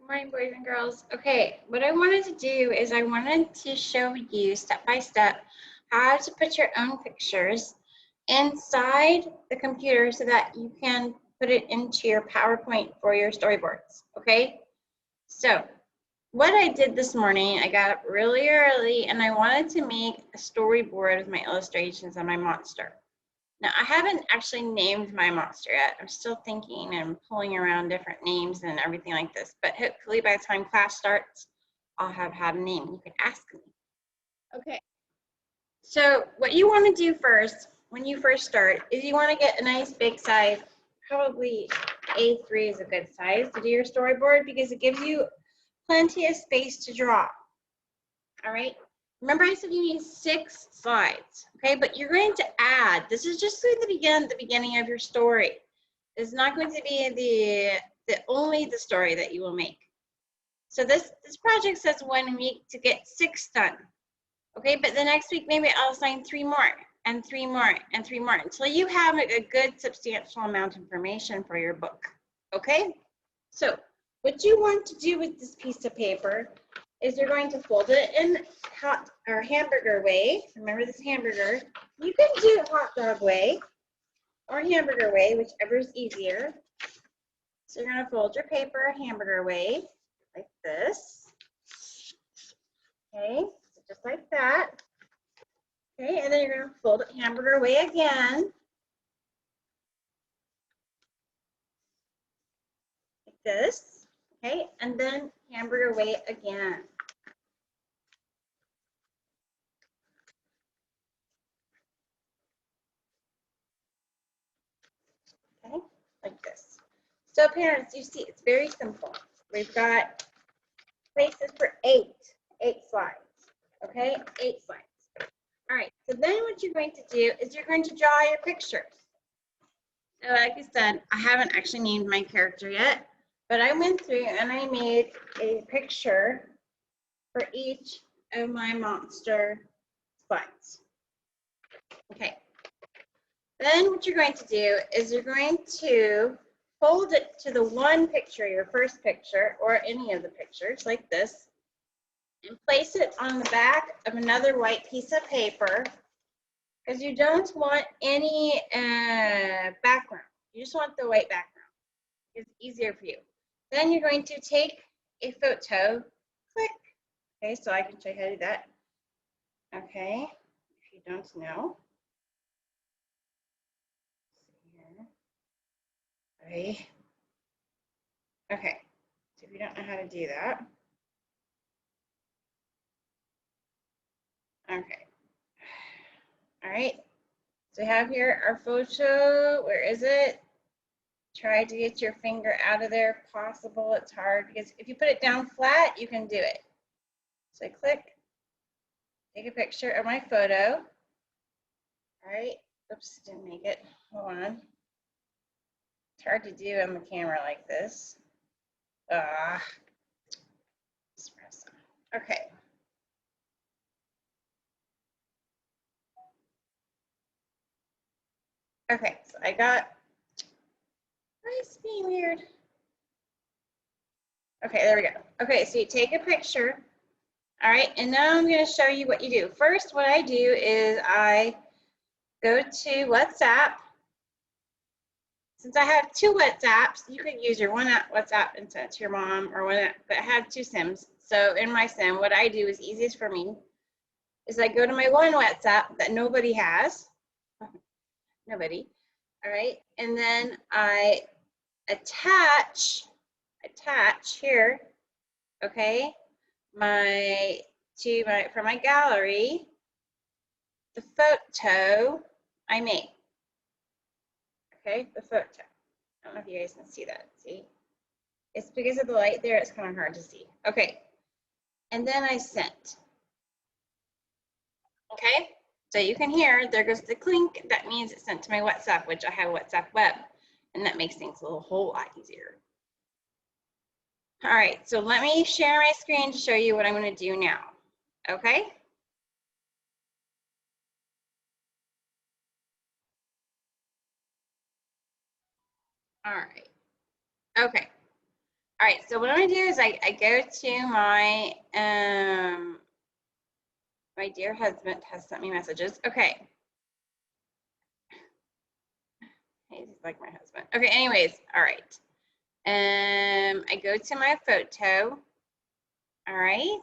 Morning, boys and girls. Okay, what I wanted to do is I wanted to show you step by step how to put your own pictures inside the computer so that you can put it into your PowerPoint for your storyboards. Okay, so what I did this morning, I got up really early and I wanted to make a storyboard with my illustrations and my monster. Now, I haven't actually named my monster yet. I'm still thinking and pulling around different names and everything like this, but hopefully by the time class starts, I'll have had a name. You can ask me. Okay. So what you want to do first, when you first start, is you want to get a nice big size, probably A3 is a good size to do your storyboard because it gives you plenty of space to draw. All right. Remember I said you need 6 slides, okay? But you're going to add, this is just at the beginning of your story. It's not going to be only the story that you will make. So this project says 1 week to get 6 done, okay? But the next week, maybe I'll assign 3 more and 3 more and 3 more until you have a good substantial amount of information for your book, okay? So what you want to do with this piece of paper is you're going to fold it in hot or hamburger way. Remember this hamburger. You can do hot dog way or hamburger way, whichever is easier. So you're going to fold your paper hamburger way like this. Okay, so just like that. Okay, and then you're going to fold it hamburger way again. Like this. Okay, and then hamburger way again. Okay, like this. So parents, you see, it's very simple. We've got places for 8 slides, okay, 8 slides. All right, so then what you're going to do is you're going to draw your pictures. So like I said, I haven't actually named my character yet, but I went through and I made a picture for each of my monster slides. Okay, then what you're going to do is you're going to fold it to the one picture, your first picture, or any of the pictures like this, and place it on the back of another white piece of paper because you don't want any background. You just want the white background. It's easier for you. Then you're going to take a photo, click. Okay, so I can show you how to do that. Okay, if you don't know. Right. Okay, so if you don't know how to do that. Okay. All right. So we have here our photo. Where is it? Try to get your finger out of there if possible. It's hard because if you put it down flat, you can do it. So I click, take a picture of my photo. All right. Oops, didn't make it. Hold on. It's hard to do on the camera like this. Okay. Okay, so I got, why is it being weird? Okay, there we go. Okay, so you take a picture. All right, and now I'm going to show you what you do. First, what I do is I go to WhatsApp. Since I have 2 WhatsApps, you could use your one WhatsApp and send it to your mom or one, but I have 2 SIMs. So in my SIM, what I do is easiest for me is I go to my one WhatsApp that nobody has. Nobody. All right, and then I attach here, okay, from my gallery, the photo I made. Okay, the photo. I don't know if you guys can see that. See? It's because of the light there, it's kind of hard to see. Okay, and then I sent. Okay, so you can hear, there goes the clink. That means it's sent to my WhatsApp, which I have WhatsApp web, and that makes things a whole lot easier. All right, so let me share my screen to show you what I'm going to do now. Okay? All right. Okay. All right, so what I'm gonna do is I go to my, my dear husband has sent me messages. Okay. He's like my husband. Okay, anyways, all right. I go to my photo. All right.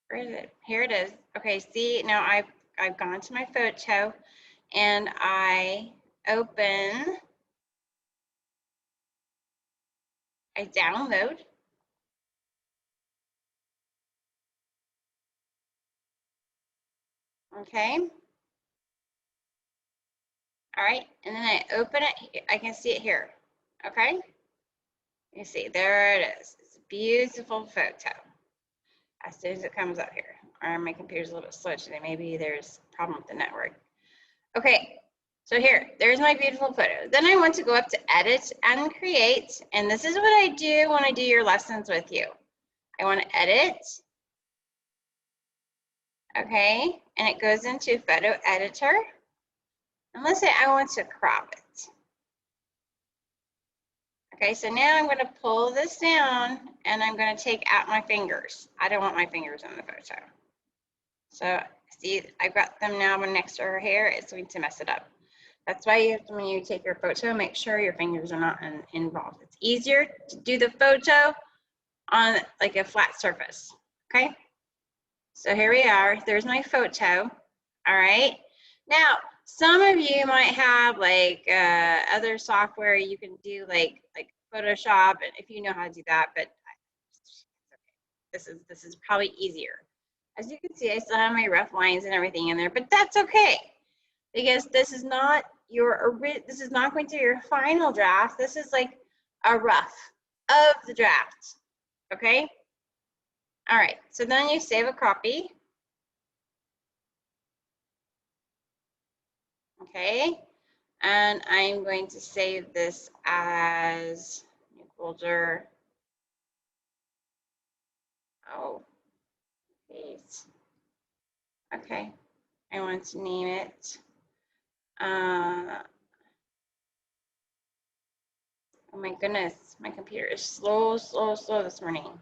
Where is it? Here it is. Okay, see, now I've gone to my photo and I download. Okay. All right, and then I open it. I can see it here. Okay. You see, there it is. It's a beautiful photo. As soon as it comes up here. My computer's a little bit slow today. Maybe there's a problem with the network. Okay, so here, there's my beautiful photo. Then I want to go up to edit and create. And this is what I do when I do your lessons with you. I want to edit. Okay, and it goes into photo editor. And let's say I want to crop it. Okay, so now I'm going to pull this down and I'm going to take out my fingers. I don't want my fingers in the photo. So see, I've got them now next to her hair. It's going to mess it up. That's why you have to, when you take your photo, make sure your fingers are not involved. It's easier to do the photo on like a flat surface. Okay. So here we are. There's my photo. All right. Now, some of you might have like other software you can do like Photoshop, and if you know how to do that, but this is probably easier. As you can see, I still have my rough lines and everything in there, but that's okay because this is not going to be your final draft. This is like a rough of the draft. Okay. All right. So then you save a copy. Okay. And I'm going to save this as new folder. Oh, please. Okay. I want to name it. Oh my goodness, my computer is slow this morning.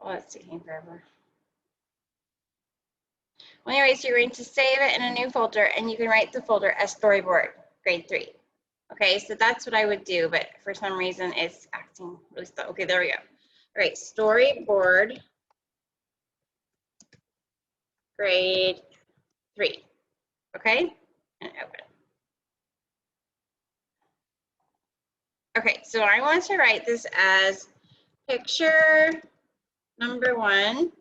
Well, it's taking forever. Well, anyways, you're going to save it in a new folder, and you can write the folder as Storyboard, grade 3. Okay, so that's what I would do, but for some reason it's acting really slow. Okay, there we go. All right, Storyboard, grade 3. Okay, and open. Okay, so I want to write this as picture number 1,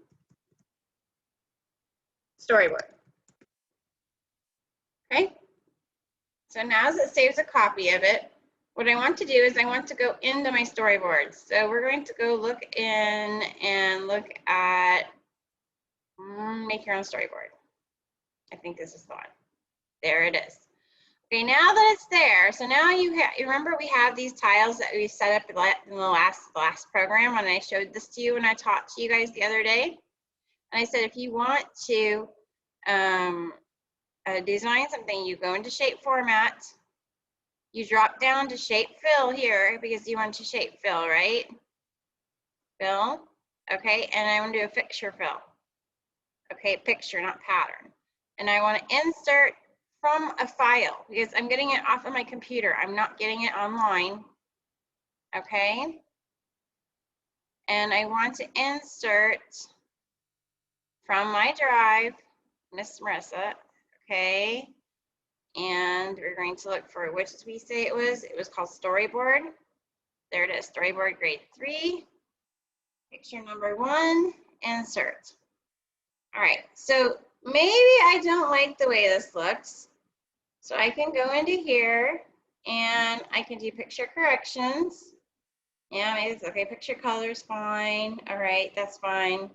Storyboard. Okay, so now as it saves a copy of it, what I want to do is I want to go into my storyboards. So we're going to go look in and look at make your own storyboard. I think this is the one. There it is. Okay, now that it's there, so now you remember we have these tiles that we set up in the last program when I showed this to you when I taught to you guys the other day. And I said if you want to design something, you go into shape format, you drop down to shape fill here because you want to shape fill, right? Fill, okay, and I want to do a picture fill. Okay, picture, not pattern. And I want to insert from a file because I'm getting it off of my computer. I'm not getting it online. Okay. And I want to insert from my drive, Miss Marissa. Okay. And we're going to look for which we say it was. It was called Storyboard. There it is, Storyboard grade 3. Picture number 1, insert. All right, so maybe I don't like the way this looks. So I can go into here and I can do picture corrections. Yeah, maybe it's okay. Picture color's fine. All right, that's fine.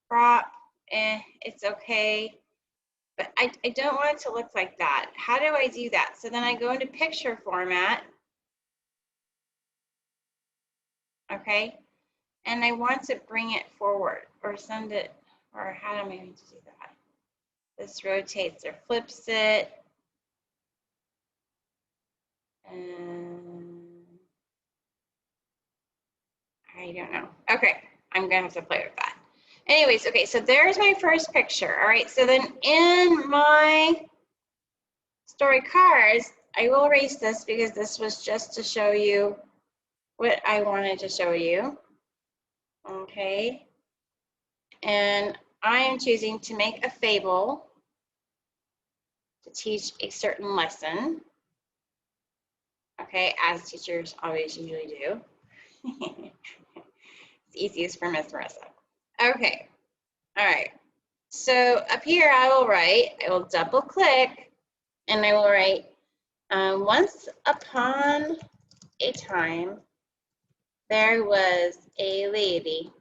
Crop, it's okay. But I don't want it to look like that. How do I do that? So then I go into picture format. Okay, and I want to bring it forward or send it, or how am I going to do that? This rotates or flips it. And I don't know. Okay, I'm gonna have to play with that. Anyways, okay, so there's my first picture. All right, so then in my story cards, I will erase this because this was just to show you what I wanted to show you. Okay, and I am choosing to make a fable to teach a certain lesson. Okay, as teachers always usually do. It's easiest for Miss Marissa. Okay, all right. So up here I will double click and I will write, once upon a time, there was a lady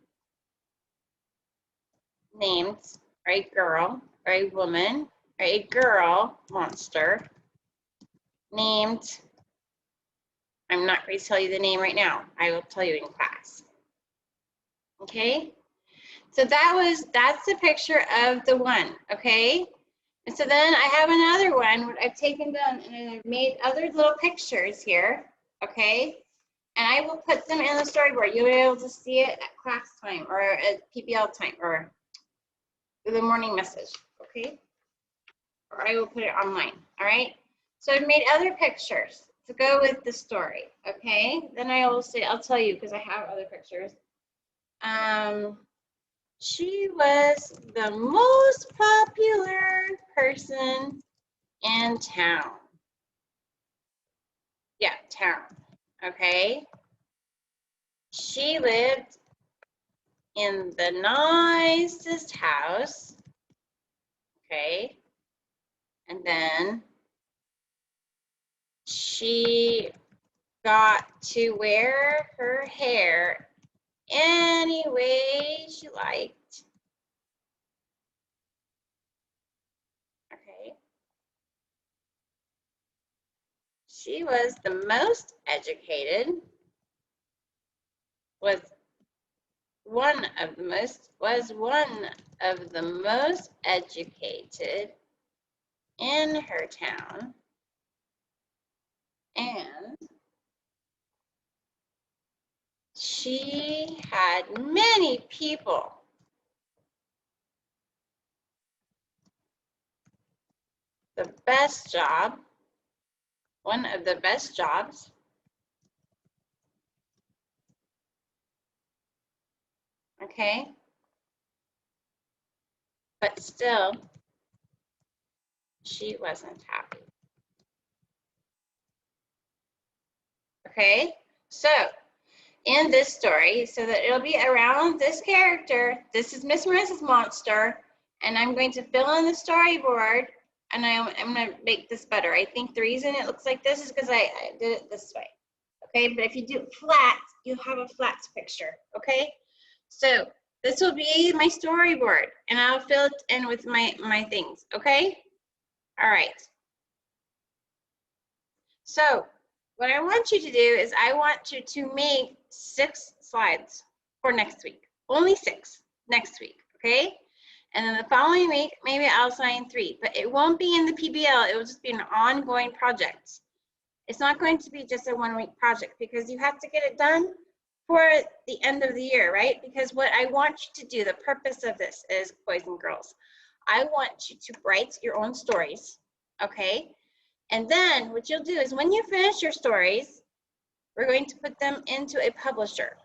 named, or a girl, or a woman, or a girl monster named, I'm not going to tell you the name right now. I will tell you in class. Okay? So that's the picture of the one, okay? And so then I have another one, what I've taken down and I've made other little pictures here, okay? And I will put them in the storyboard. You'll be able to see it at class time or at PBL time or the morning message, okay? Or I will put it online, all right? So I've made other pictures to go with the story, okay? Then I'll tell you because I have other pictures. She was the most popular person in town. Yeah, town, okay? She lived in the nicest house, okay? And then she got to wear her hair any way she liked. Okay. She was the most educated, was one of the most educated in her town, and she had many people the best job, one of the best jobs, okay? But still, she wasn't happy. Okay, so in this story, so that it'll be around this character, this is Miss Marissa's monster, and I'm going to fill in the storyboard, and I'm going to make this better. I think the reason it looks like this is because I did it this way. Okay, but if you do it flat, you have a flat picture. Okay, so this will be my storyboard, and I'll fill it in with my things. Okay, all right. So what I want you to do is I want you to make 6 slides for next week. Only 6 next week, okay? And then the following week, maybe I'll assign 3, but it won't be in the PBL. It will just be an ongoing project. It's not going to be just a 1-week project because you have to get it done for the end of the year, right? Because what I want you to do, the purpose of this is, boys and girls, I want you to write your own stories, okay? And then what you'll do is when you finish your stories, we're going to put them into a publisher,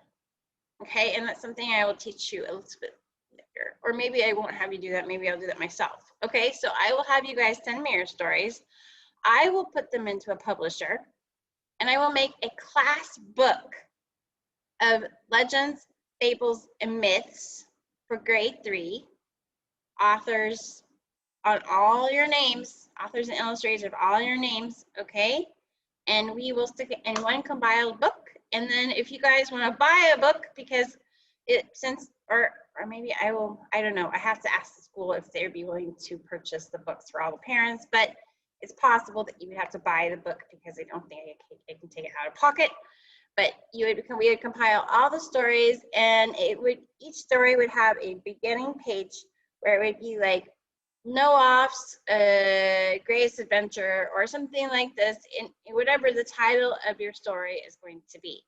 okay? And that's something I will teach you a little bit later. Or maybe I won't have you do that. Maybe I'll do that myself, okay? So I will have you guys send me your stories. I will put them into a publisher, and I will make a class book of legends, fables, and myths for grade 3, authors on all your names, authors and illustrators of all your names, okay? And we will stick it in one compiled book. And then if you guys want to buy a book, because or maybe I don't know, I have to ask the school if they'd be willing to purchase the books for all the parents, but it's possible that you would have to buy the book because I don't think I can take it out of pocket. but we would compile all the stories, and each story would have a beginning page where it would be like Noah's greatest adventure or something like this, in whatever the title of your story is going to be.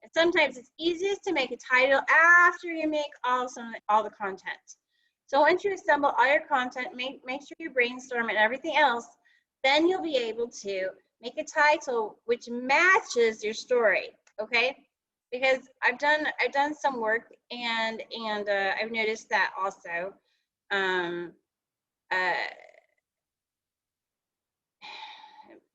And sometimes it's easiest to make a title after you make all the content. So once you assemble all your content, make sure you brainstorm and everything else, then you'll be able to make a title which matches your story. Okay, because I've done some work, and I've noticed that also. Uh,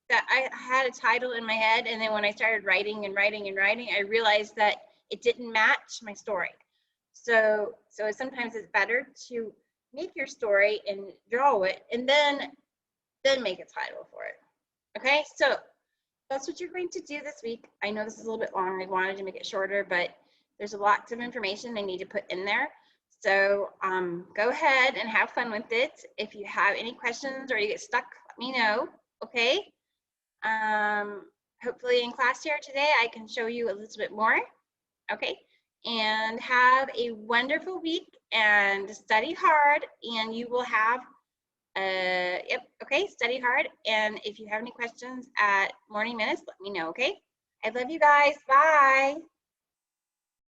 that I had a title in my head, and then when I started writing and writing and writing, I realized that it didn't match my story. So sometimes it's better to make your story and draw it, and then make a title for it. Okay, so that's what you're going to do this week. I know this is a little bit long. I wanted to make it shorter, but there's lots of information I need to put in there. So go ahead and have fun with it. If you have any questions or you get stuck, let me know. Okay. Hopefully in class here today, I can show you a little bit more. Okay. And have a wonderful week and study hard, and you will have yep, okay, study hard. And if you have any questions at Morning Minutes, let me know, okay? I love you guys. Bye.